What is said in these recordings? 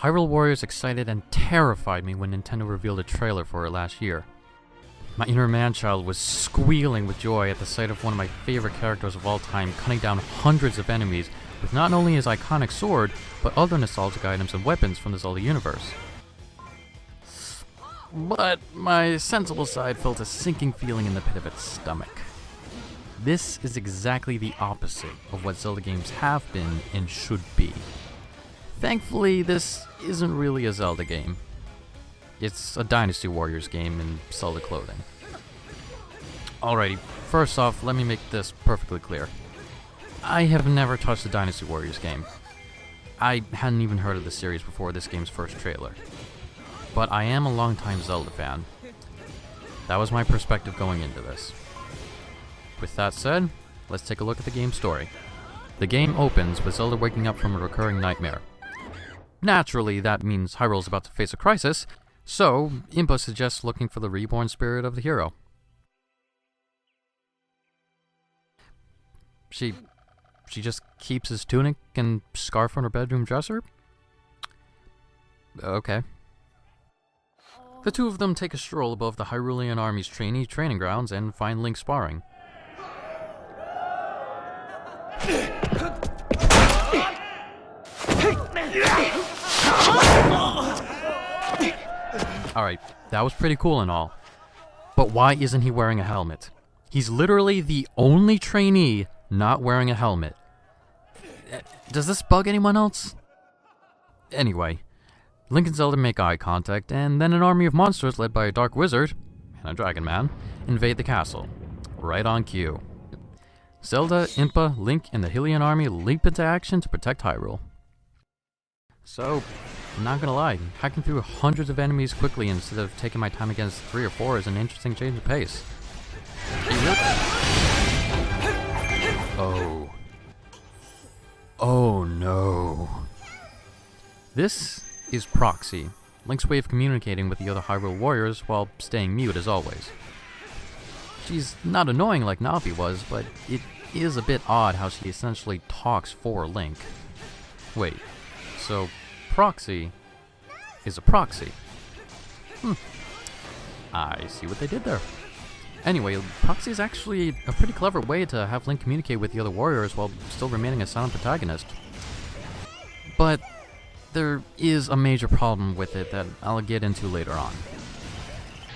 Hyrule Warriors excited and terrified me when Nintendo revealed a trailer for it last year. My inner man-child was squealing with joy at the sight of one of my favorite characters of all time cutting down hundreds of enemies with not only his iconic sword, but other nostalgic items and weapons from the Zelda universe. But my sensible side felt a sinking feeling in the pit of its stomach. This is exactly the opposite of what Zelda games have been and should be. Thankfully, this isn't really a Zelda game. It's a Dynasty Warriors game in Zelda clothing. Alrighty, first off, let me make this perfectly clear. I have never touched a Dynasty Warriors game. I hadn't even heard of the series before this game's first trailer. But I am a longtime Zelda fan. That was my perspective going into this. With that said, let's take a look at the game's story. The game opens with Zelda waking up from a recurring nightmare. Naturally, that means Hyrule's about to face a crisis, so Impa suggests looking for the reborn spirit of the hero. She just keeps his tunic and scarf on her bedroom dresser? Okay. The two of them take a stroll above the Hyrulean army's training grounds and find Link sparring. Alright, that was pretty cool and all. But why isn't he wearing a helmet? He's literally the only trainee not wearing a helmet. Does this bug anyone else? Anyway, Link and Zelda make eye contact, and then an army of monsters led by a dark wizard and a dragon man invade the castle. Right on cue. Zelda, Impa, Link, and the Hylian army leap into action to protect Hyrule. So, I'm not gonna lie, hacking through hundreds of enemies quickly instead of taking my time against 3 or 4 is an interesting change of pace. Oh. Oh no. This is Proxy, Link's way of communicating with the other Hyrule warriors while staying mute as always. She's not annoying like Navi was, but it is a bit odd how she essentially talks for Link. Wait, so Proxy is a proxy? I see what they did there. Anyway, Proxy is actually a pretty clever way to have Link communicate with the other warriors while still remaining a silent protagonist. But there is a major problem with it that I'll get into later on.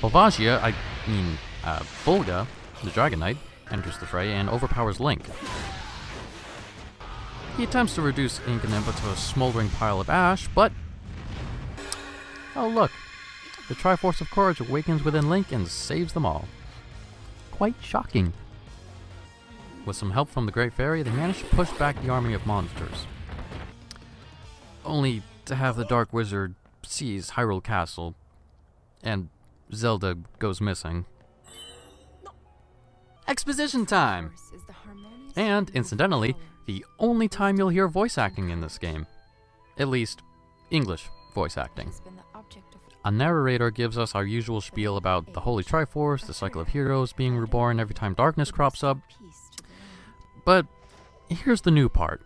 Volvagia, Volga, the Dragon Knight, enters the fray and overpowers Link. He attempts to reduce Link and Impa to a smoldering pile of ash, but... oh look, the Triforce of Courage awakens within Link and saves them all. Quite shocking. With some help from the Great Fairy, they manage to push back the army of monsters. Only to have the Dark Wizard seize Hyrule Castle, and Zelda goes missing. Exposition time! And, incidentally, the only time you'll hear voice acting in this game. At least, English voice acting. A narrator gives us our usual spiel about the Holy Triforce, the cycle of heroes being reborn every time darkness crops up. But here's the new part.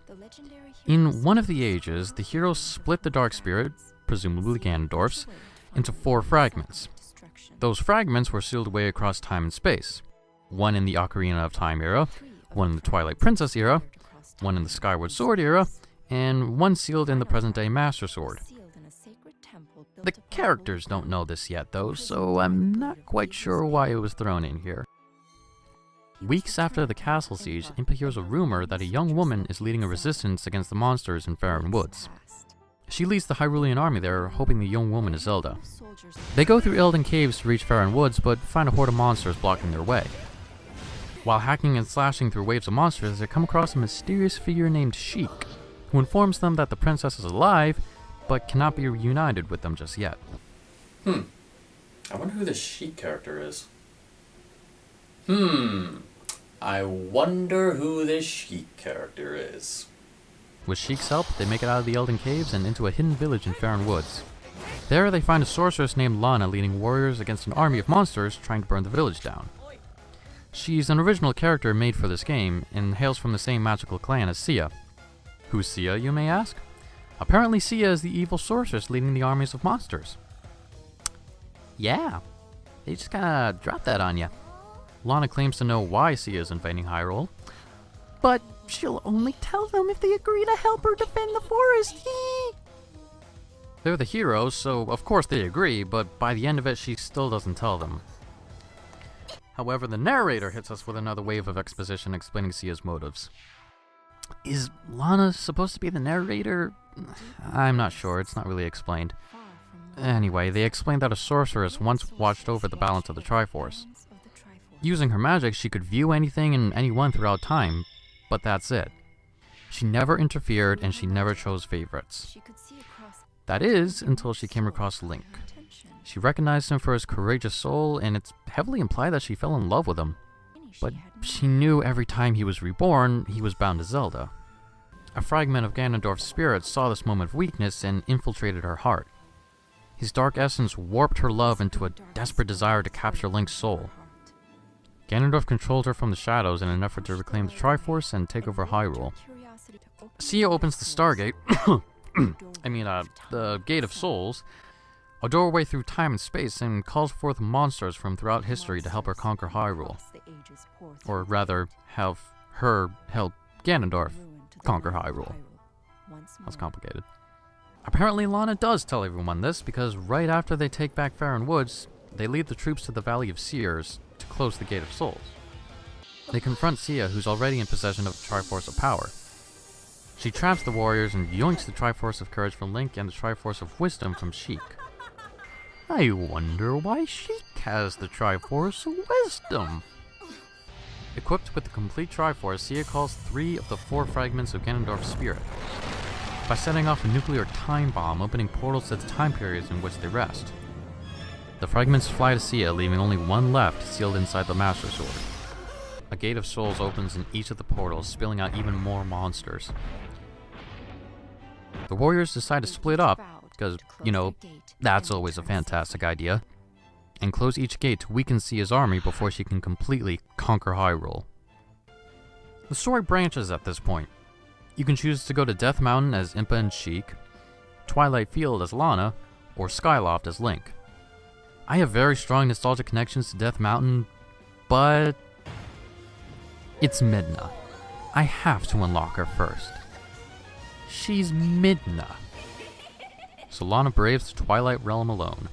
In one of the ages, the heroes split the Dark Spirit, presumably Ganondorf's, into 4 fragments. Those fragments were sealed away across time and space. One in the Ocarina of Time era, one in the Twilight Princess era, one in the Skyward Sword era, and one sealed in the present-day Master Sword. The characters don't know this yet though, so I'm not quite sure why it was thrown in here. Weeks after the castle siege, Impa hears a rumor that a young woman is leading a resistance against the monsters in Faron Woods. She leads the Hyrulean army there, hoping the young woman is Zelda. They go through Elden Caves to reach Faron Woods, but find a horde of monsters blocking their way. While hacking and slashing through waves of monsters, they come across a mysterious figure named Sheik, who informs them that the princess is alive, but cannot be reunited with them just yet. I wonder who this Sheik character is. I wonder who this Sheik character is. With Sheik's help, they make it out of the Elden Caves and into a hidden village in Faron Woods. There, they find a sorceress named Lana leading warriors against an army of monsters trying to burn the village down. She's an original character made for this game, and hails from the same magical clan as Sia. Who's Sia, you may ask? Apparently Sia is the evil sorceress leading the armies of monsters. Yeah, they just kinda dropped that on you. Lana claims to know why Sia is invading Hyrule, but she'll only tell them if they agree to help her defend the forest. They're the heroes, so of course they agree, but by the end of it, she still doesn't tell them. However, the narrator hits us with another wave of exposition explaining Sia's motives. Is Lana supposed to be the narrator? I'm not sure, it's not really explained. Anyway, they explain that a sorceress once watched over the balance of the Triforce. Using her magic, she could view anything and anyone throughout time, but that's it. She never interfered and she never chose favorites. That is, until she came across Link. She recognized him for his courageous soul, and it's heavily implied that she fell in love with him. But she knew every time he was reborn, he was bound to Zelda. A fragment of Ganondorf's spirit saw this moment of weakness and infiltrated her heart. His dark essence warped her love into a desperate desire to capture Link's soul. Ganondorf controlled her from the shadows in an effort to reclaim the Triforce and take over Hyrule. Sia opens the Stargate, the Gate of Souls, a doorway through time and space, and calls forth monsters from throughout history to help her conquer Hyrule. Or rather, have her help Ganondorf conquer Hyrule. That's complicated. Apparently Lana does tell everyone this, because right after they take back Faron Woods, they lead the troops to the Valley of Seers to close the Gate of Souls. They confront Sia, who's already in possession of the Triforce of Power. She traps the warriors and yoinks the Triforce of Courage from Link and the Triforce of Wisdom from Sheik. I wonder why Sheik has the Triforce of Wisdom. Equipped with the complete Triforce, Sia calls 3 of the 4 fragments of Ganondorf's spirit, by setting off a nuclear time bomb, opening portals to the time periods in which they rest. The fragments fly to Sia, leaving only one left, sealed inside the Master Sword. A Gate of Souls opens in each of the portals, spilling out even more monsters. The warriors decide to split up, because, that's always a fantastic idea, and close each gate to weaken Sia's army before she can completely conquer Hyrule. The story branches at this point. You can choose to go to Death Mountain as Impa and Sheik, Twilight Field as Lana, or Skyloft as Link. I have very strong nostalgic connections to Death Mountain, but it's Midna. I have to unlock her first. She's Midna. So Lana braves the Twilight Realm alone,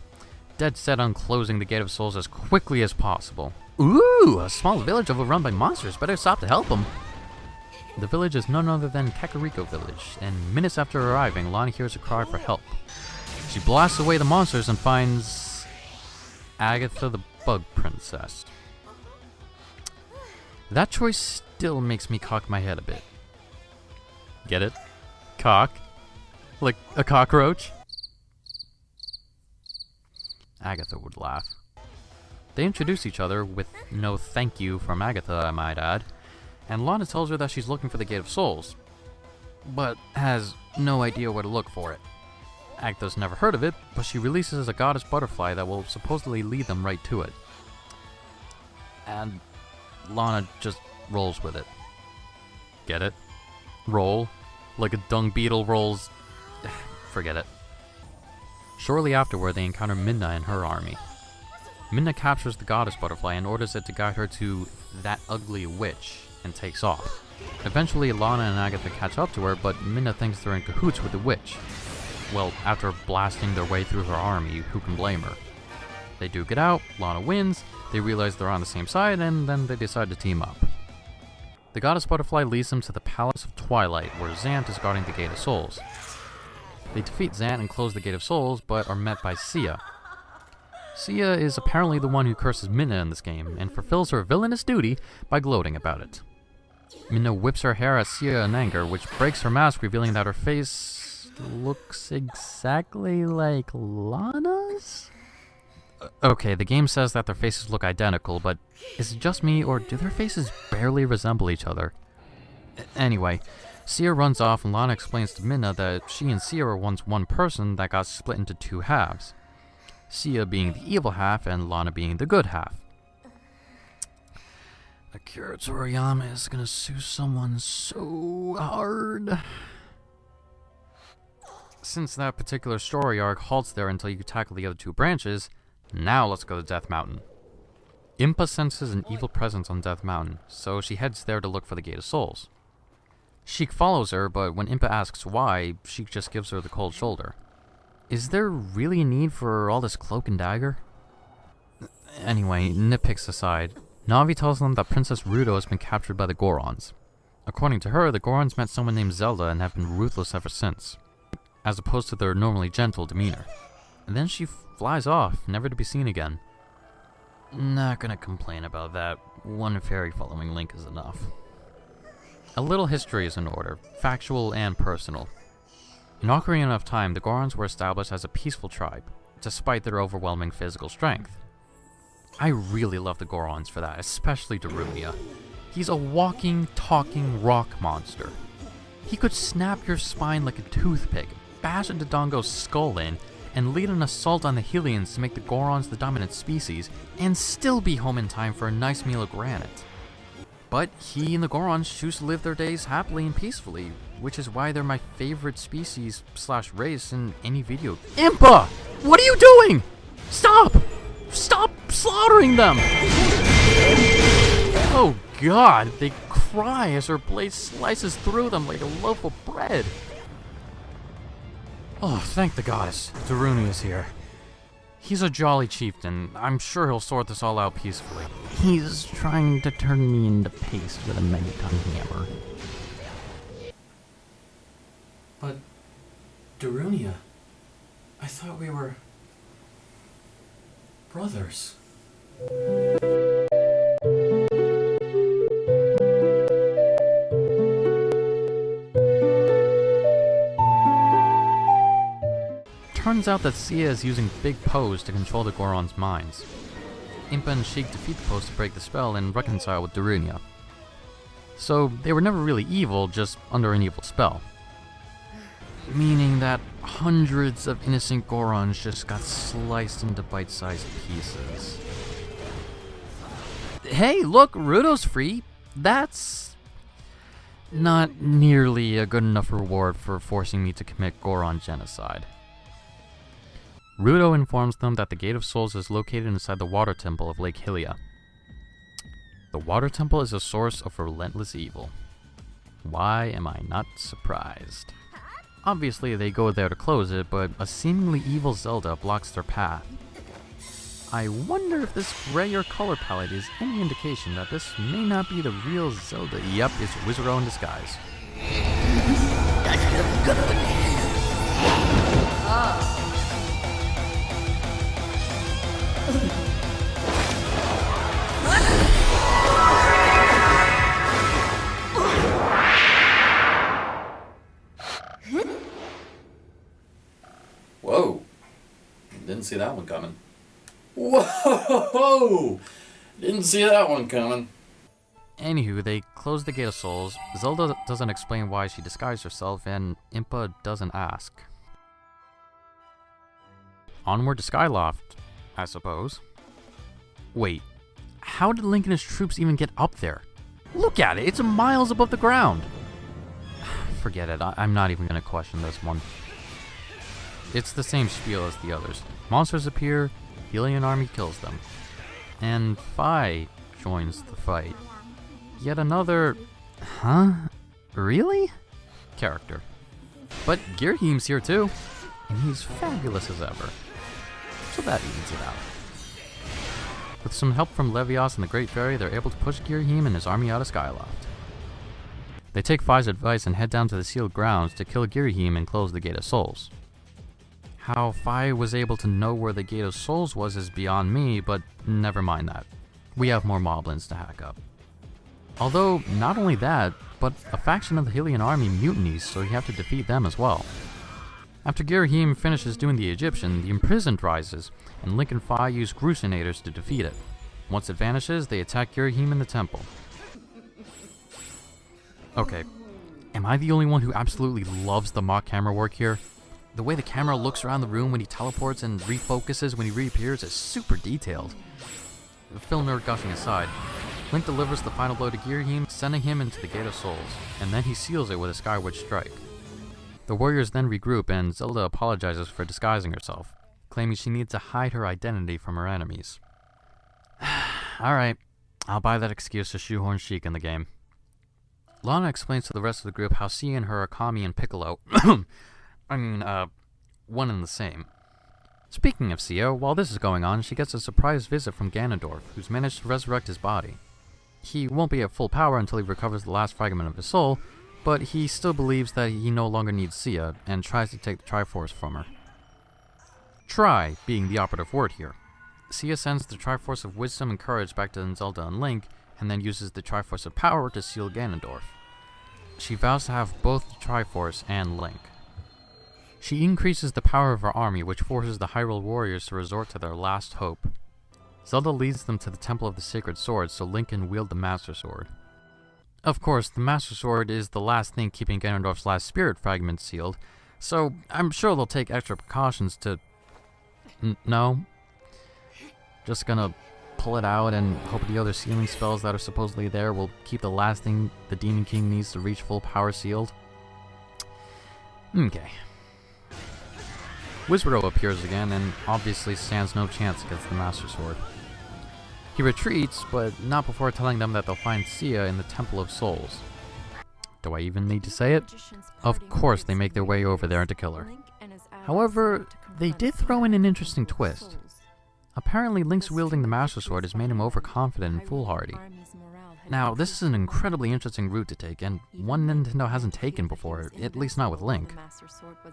dead set on closing the Gate of Souls as quickly as possible. Ooh, a small village overrun by monsters, better stop to help them. The village is none other than Kakariko Village, and minutes after arriving, Lana hears a cry for help. She blasts away the monsters and finds Agatha the Bug Princess. That choice still makes me cock my head a bit. Get it? Cock? Like a cockroach? Agatha would laugh. They introduce each other with no thank you from Agatha, I might add, and Lana tells her that she's looking for the Gate of Souls, but has no idea where to look for it. Agatha's never heard of it, but she releases a goddess butterfly that will supposedly lead them right to it. And Lana just rolls with it. Get it? Roll? Like a dung beetle rolls... Forget it. Shortly afterward, they encounter Midna and her army. Midna captures the goddess butterfly and orders it to guide her to that ugly witch, and takes off. Eventually, Lana and Agatha catch up to her, but Midna thinks they're in cahoots with the witch. Well, after blasting their way through her army, who can blame her? They duke it out, Lana wins, they realize they're on the same side, and then they decide to team up. The goddess butterfly leads them to the Palace of Twilight, where Zant is guarding the Gate of Souls. They defeat Zant and close the Gate of Souls, but are met by Sia. Sia is apparently the one who curses Midna in this game, and fulfills her villainous duty by gloating about it. Midna whips her hair at Sia in anger, which breaks her mask, revealing that her face looks exactly like Lana's? Okay, the game says that their faces look identical, but is it just me, or do their faces barely resemble each other? Anyway, Sia runs off and Lana explains to Midna that she and Sia were once one person that got split into 2 halves. Sia being the evil half and Lana being the good half. Akira Toriyama is gonna sue someone so hard. since that particular story arc halts there until you tackle the other two branches, now let's go to Death Mountain. Impa senses an evil presence on Death Mountain, so she heads there to look for the Gate of Souls. Sheik follows her, but when Impa asks why, Sheik just gives her the cold shoulder. Is there really a need for all this cloak and dagger? Anyway, nitpicks aside, Navi tells them that Princess Ruto has been captured by the Gorons. According to her, the Gorons met someone named Zelda and have been ruthless ever since, as opposed to their normally gentle demeanor. And then she flies off, never to be seen again. Not gonna complain about that. One fairy following Link is enough. A little history is in order, factual and personal. In Ocarina of Time, the Gorons were established as a peaceful tribe, despite their overwhelming physical strength. I really love the Gorons for that, especially Darunia. He's a walking, talking rock monster. He could snap your spine like a toothpick, bash into Dongo's skull in, and lead an assault on the Hylians to make the Gorons the dominant species, and still be home in time for a nice meal of granite. But he and the Gorons choose to live their days happily and peacefully, which is why they're my favorite species / race in any video. Impa! What are you doing? Stop! Stop slaughtering them! Oh god, they cry as her blade slices through them like a loaf of bread. Oh, thank the goddess. Daruni is here. He's a jolly chieftain. I'm sure he'll sort this all out peacefully. He's trying to turn me into paste with a megaton hammer. But, Darunia, I thought we were brothers. Turns out that Sia is using Big Pose to control the Gorons' minds. Impa and Sheik defeat the Pose to break the spell and reconcile with Darunia. So they were never really evil, just under an evil spell. Meaning that hundreds of innocent Gorons just got sliced into bite-sized pieces. Hey, look, Ruto's free. That's not nearly a good enough reward for forcing me to commit Goron genocide. Ruto informs them that the Gate of Souls is located inside the Water Temple of Lake Hylia. The Water Temple is a source of relentless evil. Why am I not surprised? Obviously, they go there to close it, but a seemingly evil Zelda blocks their path. I wonder if this grayer color palette is any indication that this may not be the real Zelda. Yep, it's Wizaro in disguise. Whoa. Didn't see that one coming. Whoa! Didn't see that one coming. Anywho, they close the Gate of Souls. Zelda doesn't explain why she disguised herself, and Impa doesn't ask. Onward to Skyloft, I suppose. Wait, how did Link and his troops even get up there? Look at it, it's miles above the ground. Forget it, I'm not even going to question this one. It's the same spiel as the others. Monsters appear, Hylian army kills them. And Fi joins the fight. Yet another... Huh? Really? Character. But Girahim's here too, and he's fabulous as ever. So that evens it out. With some help from Levios and the Great Fairy, they're able to push Girahim and his army out of Skyloft. They take Fi's advice and head down to the sealed grounds to kill Girahim and close the Gate of Souls. How Fi was able to know where the Gate of Souls was is beyond me, but never mind that. We have more moblins to hack up. Although, not only that, but a faction of the Hylian army mutinies, so you have to defeat them as well. After Girahim finishes doing the Egyptian, the Imprisoned rises, and Link and Fi use Grucinators to defeat it. Once it vanishes, they attack Girahim in the temple. Okay, am I the only one who absolutely loves the mock camera work here? The way the camera looks around the room when he teleports and refocuses when he reappears is super detailed. The film nerd gushing aside, Link delivers the final blow to Girahim, sending him into the Gate of Souls, and then he seals it with a Skyward Strike. The warriors then regroup and Zelda apologizes for disguising herself, claiming she needs to hide her identity from her enemies. Alright, I'll buy that excuse to shoehorn Sheik in the game. Lana explains to the rest of the group how Cia and her are Kami and Piccolo, one and the same. Speaking of Cia, while this is going on, she gets a surprise visit from Ganondorf, who's managed to resurrect his body. He won't be at full power until he recovers the last fragment of his soul, but he still believes that he no longer needs Cia, and tries to take the Triforce from her. Try being the operative word here. Cia sends the Triforce of Wisdom and Courage back to Zelda and Link, and then uses the Triforce of Power to seal Ganondorf. She vows to have both the Triforce and Link. She increases the power of her army, which forces the Hyrule warriors to resort to their last hope. Zelda leads them to the Temple of the Sacred Sword so Link can wield the Master Sword. Of course, the Master Sword is the last thing keeping Ganondorf's last spirit fragment sealed, so I'm sure they'll take extra precautions to... No? Just gonna pull it out and hope the other sealing spells that are supposedly there will keep the last thing the Demon King needs to reach full power sealed? Okay. Wizrow appears again and obviously stands no chance against the Master Sword. He retreats, but not before telling them that they'll find Cia in the Temple of Souls. Do I even need to say it? Of course they make their way over there to kill her. However, they did throw in an interesting twist. Apparently Link's wielding the Master Sword has made him overconfident and foolhardy. Now, this is an incredibly interesting route to take, and one Nintendo hasn't taken before, at least not with Link.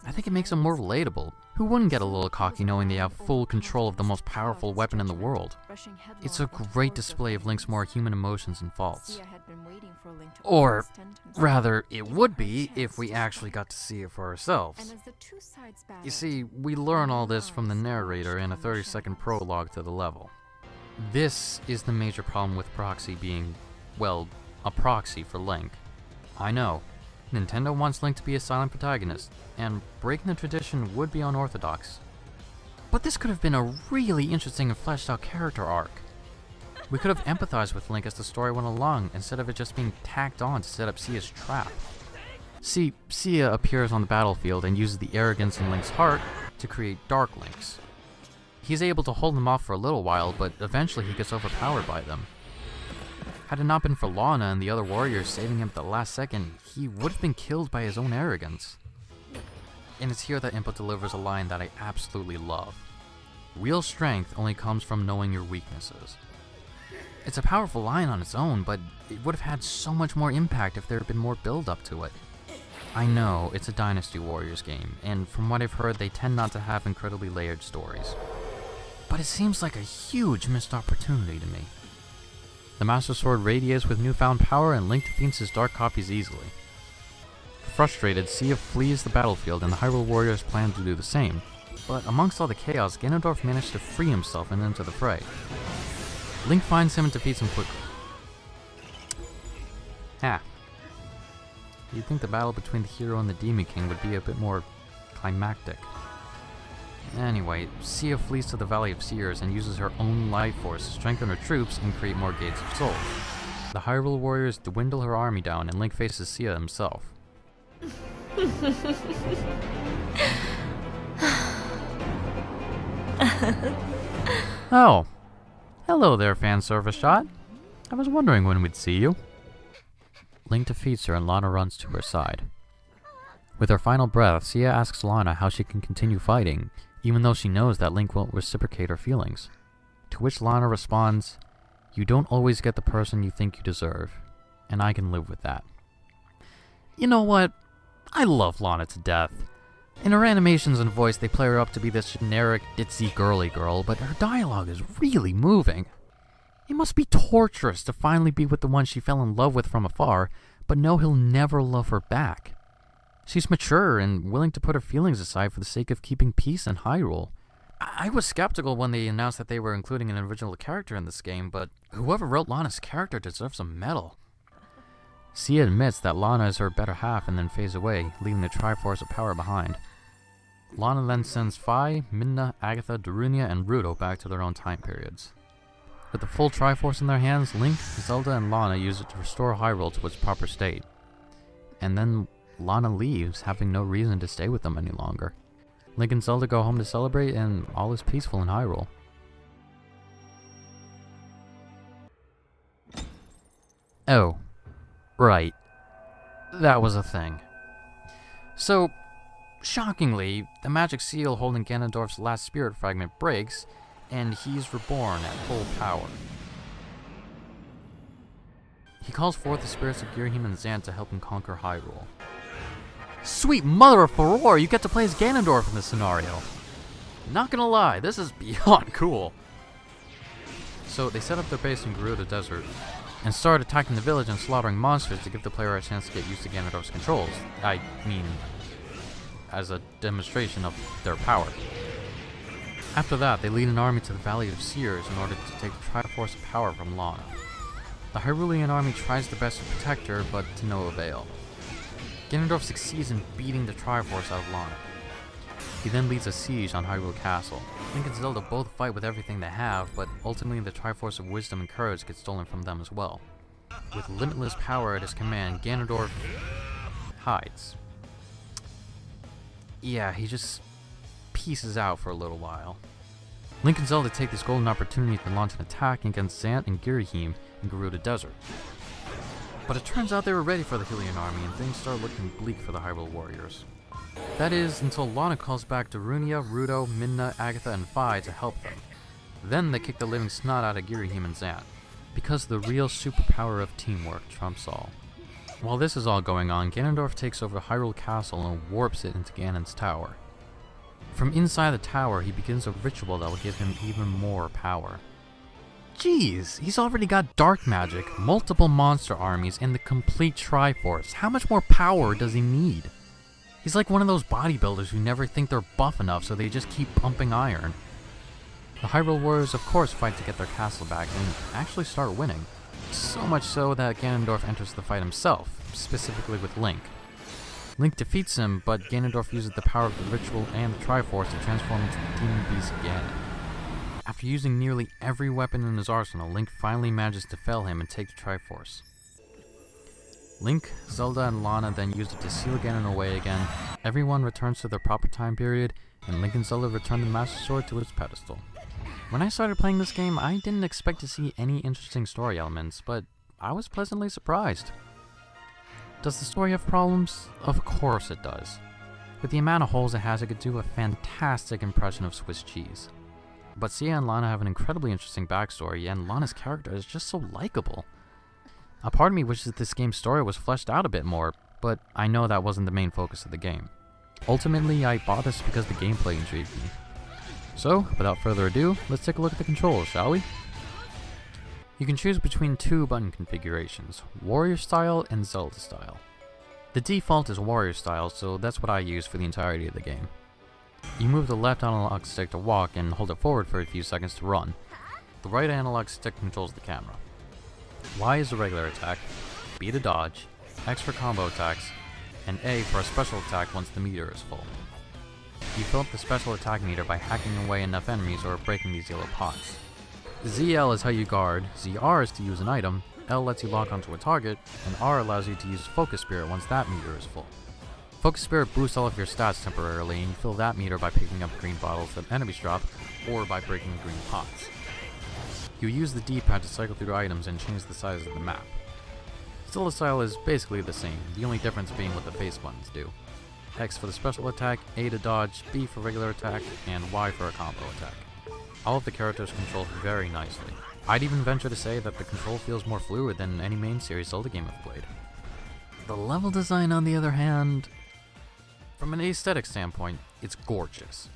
I think it makes him more relatable. Who wouldn't get a little cocky knowing they have full control of the most powerful weapon in the world? It's a great display of Link's more human emotions and faults. Or, rather, it would be if we actually got to see it for ourselves. You see, we learn all this from the narrator in a 30-second prologue to the level. This is the major problem with Proxy being, well, a proxy for Link. I know, Nintendo wants Link to be a silent protagonist, and breaking the tradition would be unorthodox. But this could have been a really interesting and fleshed out character arc. We could have empathized with Link as the story went along, instead of it just being tacked on to set up Cia's trap. See, Cia appears on the battlefield and uses the arrogance in Link's heart to create Dark Links. He's able to hold them off for a little while, but eventually he gets overpowered by them. Had it not been for Lana and the other warriors saving him at the last second, he would have been killed by his own arrogance. And it's here that Impa delivers a line that I absolutely love. Real strength only comes from knowing your weaknesses. It's a powerful line on its own, but it would have had so much more impact if there had been more build up to it. I know, it's a Dynasty Warriors game, and from what I've heard they tend not to have incredibly layered stories. But it seems like a huge missed opportunity to me. The Master Sword radiates with newfound power and Link defeats his dark copies easily. Frustrated, Cia flees the battlefield and the Hyrule warriors plan to do the same, but amongst all the chaos, Ganondorf managed to free himself and enter the fray. Link finds him and defeats him quickly. You'd think the battle between the hero and the Demon King would be a bit more climactic. Anyway, Cia flees to the Valley of Seers and uses her own life force to strengthen her troops and create more Gates of Souls. The Hyrule warriors dwindle her army down and Link faces Cia himself. Oh, hello there, fan service shot. I was wondering when we'd see you. Link defeats her and Lana runs to her side. With her final breath, Cia asks Lana how she can continue fighting, even though she knows that Link won't reciprocate her feelings. To which Lana responds, "You don't always get the person you think you deserve, and I can live with that." You know what? I love Lana to death. In her animations and voice, they play her up to be this generic, ditzy girly girl, but her dialogue is really moving. It must be torturous to finally be with the one she fell in love with from afar, but know he'll never love her back. She's mature and willing to put her feelings aside for the sake of keeping peace in Hyrule. I was skeptical when they announced that they were including an original character in this game, but whoever wrote Lana's character deserves a medal. Cia admits that Lana is her better half and then fades away, leaving the Triforce of Power behind. Lana then sends Fi, Midna, Agatha, Darunia, and Ruto back to their own time periods. With the full Triforce in their hands, Link, Zelda, and Lana use it to restore Hyrule to its proper state. And then Lana leaves, having no reason to stay with them any longer. Link and Zelda go home to celebrate, and all is peaceful in Hyrule. Oh, right. That was a thing. So, shockingly, the magic seal holding Ganondorf's last spirit fragment breaks, and he's reborn at full power. He calls forth the spirits of Girahim and Zant to help him conquer Hyrule. Sweet mother of Furore, you get to play as Ganondorf in this scenario. Not gonna lie, this is beyond cool. So they set up their base in Gerudo Desert, and start attacking the village and slaughtering monsters to give the player a chance to get used to Ganondorf's controls. I mean, as a demonstration of their power. After that, they lead an army to the Valley of Seers in order to take the Triforce of Power from Lana. The Hyrulean army tries their best to protect her, but to no avail. Ganondorf succeeds in beating the Triforce out of Lana. He then leads a siege on Hyrule Castle. Link and Zelda both fight with everything they have, but ultimately the Triforce of Wisdom and Courage gets stolen from them as well. With limitless power at his command, Ganondorf hides. Yeah, he just pieces out for a little while. Link and Zelda take this golden opportunity to launch an attack against Zant and Girahim in Gerudo Desert. But it turns out they were ready for the Hylian army, and things start looking bleak for the Hyrule warriors. That is, until Lana calls back Darunia, Rudo, Midna, Agatha, and Vi to help them. Then they kick the living snot out of Girahim and Zant, because the real superpower of teamwork trumps all. While this is all going on, Ganondorf takes over Hyrule Castle and warps it into Ganon's tower. From inside the tower, he begins a ritual that will give him even more power. Jeez, he's already got dark magic, multiple monster armies, and the complete Triforce. How much more power does he need? He's like one of those bodybuilders who never think they're buff enough, so they just keep pumping iron. The Hyrule warriors of course fight to get their castle back and actually start winning. So much so that Ganondorf enters the fight himself, specifically with Link. Link defeats him, but Ganondorf uses the power of the ritual and the Triforce to transform into the demon beast Ganon. After using nearly every weapon in his arsenal, Link finally manages to fell him and take the Triforce. Link, Zelda, and Lana then use it to seal Ganon away again. Everyone returns to their proper time period, and Link and Zelda return the Master Sword to its pedestal. When I started playing this game, I didn't expect to see any interesting story elements, but I was pleasantly surprised. Does the story have problems? Of course it does. With the amount of holes it has, it could do a fantastic impression of Swiss cheese. But Sia and Lana have an incredibly interesting backstory, and Lana's character is just so likable. A part of me wishes this game's story was fleshed out a bit more, but I know that wasn't the main focus of the game. Ultimately, I bought this because the gameplay intrigued me. So, without further ado, let's take a look at the controls, shall we? You can choose between two button configurations, Warrior Style and Zelda Style. The default is Warrior Style, so that's what I use for the entirety of the game. You move the left analog stick to walk and hold it forward for a few seconds to run. The right analog stick controls the camera. Y is a regular attack, B to dodge, X for combo attacks, and A for a special attack once the meter is full. You fill up the special attack meter by hacking away enough enemies or breaking these yellow pots. ZL is how you guard, ZR is to use an item, L lets you lock onto a target, and R allows you to use Focus Spirit once that meter is full. Focus Spirit boosts all of your stats temporarily, and you fill that meter by picking up green bottles that enemies drop, or by breaking green pots. You use the D-pad to cycle through items and change the size of the map. Zelda Style is basically the same, the only difference being what the face buttons do. X for the special attack, A to dodge, B for regular attack, and Y for a combo attack. All of the characters control very nicely. I'd even venture to say that the control feels more fluid than any main series Zelda game I've played. The level design, on the other hand, from an aesthetic standpoint, it's gorgeous.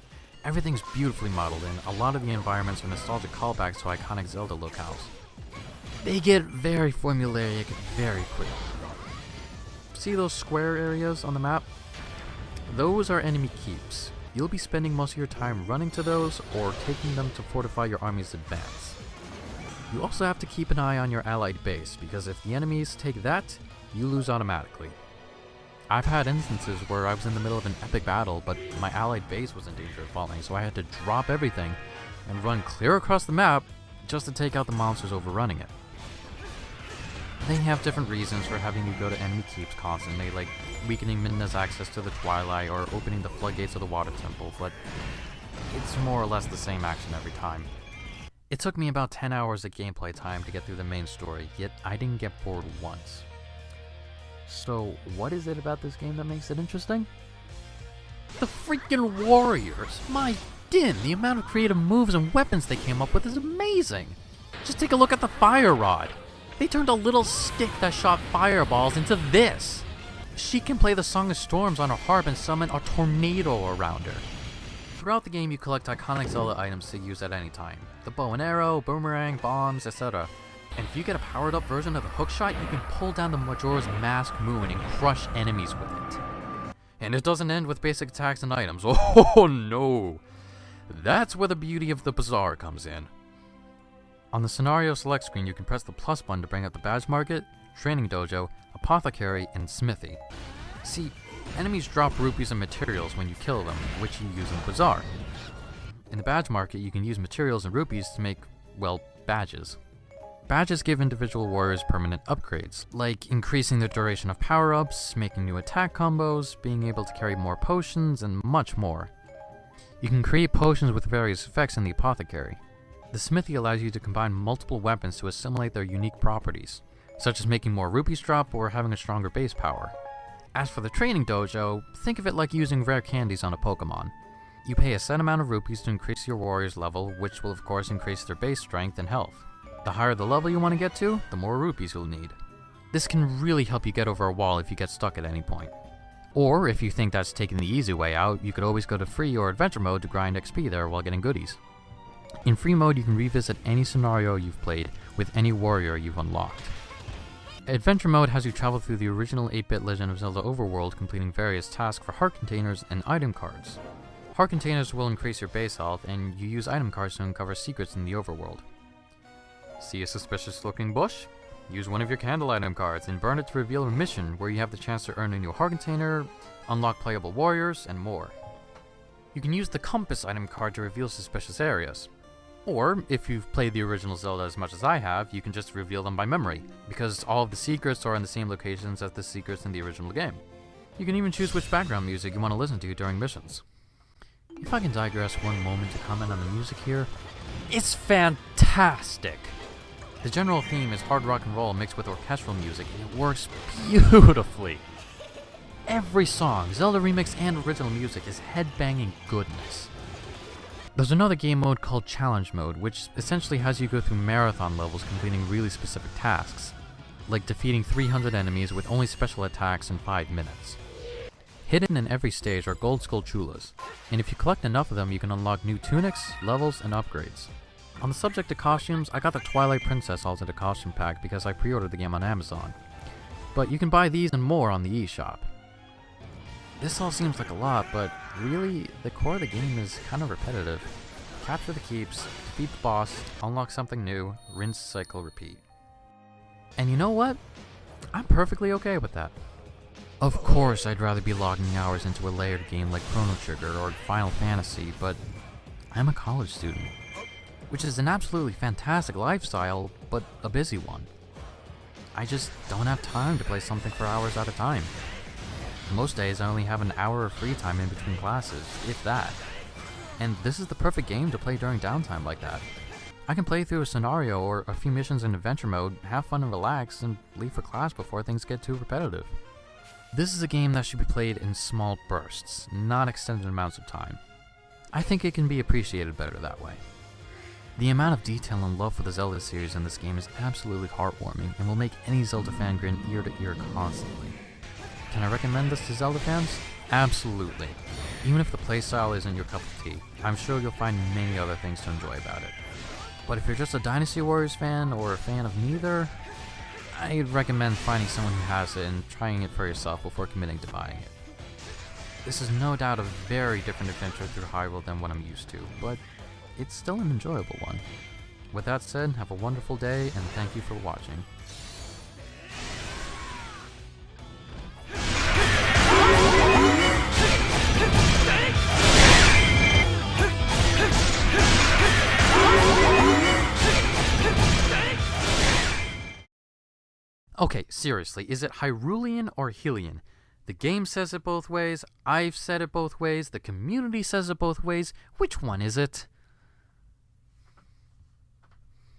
Everything's beautifully modeled, and a lot of the environments are nostalgic callbacks to iconic Zelda locales. They get very formulaic very quickly. See those square areas on the map? Those are enemy keeps. You'll be spending most of your time running to those, or taking them to fortify your army's advance. You also have to keep an eye on your allied base, because if the enemies take that, you lose automatically. I've had instances where I was in the middle of an epic battle, but my allied base was in danger of falling, so I had to drop everything and run clear across the map just to take out the monsters overrunning it. They have different reasons for having you go to enemy keeps constantly, like weakening Midna's access to the Twilight or opening the floodgates of the Water Temple, but it's more or less the same action every time. It took me about 10 hours of gameplay time to get through the main story, yet I didn't get bored once. So, what is it about this game that makes it interesting? The freaking warriors! My din! The amount of creative moves and weapons they came up with is amazing! Just take a look at the fire rod! They turned a little stick that shot fireballs into this! She can play the Song of Storms on her harp and summon a tornado around her. Throughout the game, you collect iconic Zelda items to use at any time. The bow and arrow, boomerang, bombs, etc. And if you get a powered up version of the hookshot, you can pull down the Majora's Mask moon and crush enemies with it. And it doesn't end with basic attacks and items. Oh no! That's where the beauty of the bazaar comes in. On the scenario select screen, you can press the plus button to bring up the badge market, training dojo, apothecary, and smithy. See, enemies drop rupees and materials when you kill them, which you use in the bazaar. In the badge market, you can use materials and rupees to make, well, badges. Badges give individual warriors permanent upgrades, like increasing the duration of power-ups, making new attack combos, being able to carry more potions, and much more. You can create potions with various effects in the apothecary. The smithy allows you to combine multiple weapons to assimilate their unique properties, such as making more rupees drop or having a stronger base power. As for the training dojo, think of it like using rare candies on a Pokemon. You pay a set amount of rupees to increase your warrior's level, which will of course increase their base strength and health. The higher the level you want to get to, the more rupees you'll need. This can really help you get over a wall if you get stuck at any point. Or if you think that's taking the easy way out, you could always go to free or adventure mode to grind XP there while getting goodies. In free mode, you can revisit any scenario you've played with any warrior you've unlocked. Adventure mode has you travel through the original 8-bit Legend of Zelda overworld, completing various tasks for heart containers and item cards. Heart containers will increase your base health, and you use item cards to uncover secrets in the overworld. See a suspicious looking bush? Use one of your candle item cards and burn it to reveal a mission where you have the chance to earn a new heart container, unlock playable warriors, and more. You can use the compass item card to reveal suspicious areas. Or, if you've played the original Zelda as much as I have, you can just reveal them by memory, because all of the secrets are in the same locations as the secrets in the original game. You can even choose which background music you want to listen to during missions. If I can digress one moment to comment on the music here, it's fantastic! The general theme is hard rock and roll mixed with orchestral music, and it works beautifully. Every song, Zelda remix and original music, is headbanging goodness. There's another game mode called Challenge Mode, which essentially has you go through marathon levels completing really specific tasks, like defeating 300 enemies with only special attacks in 5 minutes. Hidden in every stage are gold skull chulas, and if you collect enough of them you can unlock new tunics, levels, and upgrades. On the subject of costumes, I got the Twilight Princess Alternate Costume Pack because I pre-ordered the game on Amazon, but you can buy these and more on the eShop. This all seems like a lot, but really, the core of the game is kind of repetitive. Capture the keeps, defeat the boss, unlock something new, rinse, cycle, repeat. And you know what? I'm perfectly okay with that. Of course, I'd rather be logging hours into a layered game like Chrono Trigger or Final Fantasy, but I'm a college student, which is an absolutely fantastic lifestyle, but a busy one. I just don't have time to play something for hours at a time. Most days I only have an hour of free time in between classes, if that. And this is the perfect game to play during downtime like that. I can play through a scenario or a few missions in adventure mode, have fun and relax, and leave for class before things get too repetitive. This is a game that should be played in small bursts, not extended amounts of time. I think it can be appreciated better that way. The amount of detail and love for the Zelda series in this game is absolutely heartwarming and will make any Zelda fan grin ear to ear constantly. Can I recommend this to Zelda fans? Absolutely. Even if the playstyle isn't your cup of tea, I'm sure you'll find many other things to enjoy about it. But if you're just a Dynasty Warriors fan or a fan of neither, I'd recommend finding someone who has it and trying it for yourself before committing to buying it. This is no doubt a very different adventure through Hyrule than what I'm used to, but it's still an enjoyable one. With that said, have a wonderful day and thank you for watching. Okay, seriously, is it Hyrulean or Hylian? The game says it both ways, I've said it both ways, the community says it both ways. Which one is it?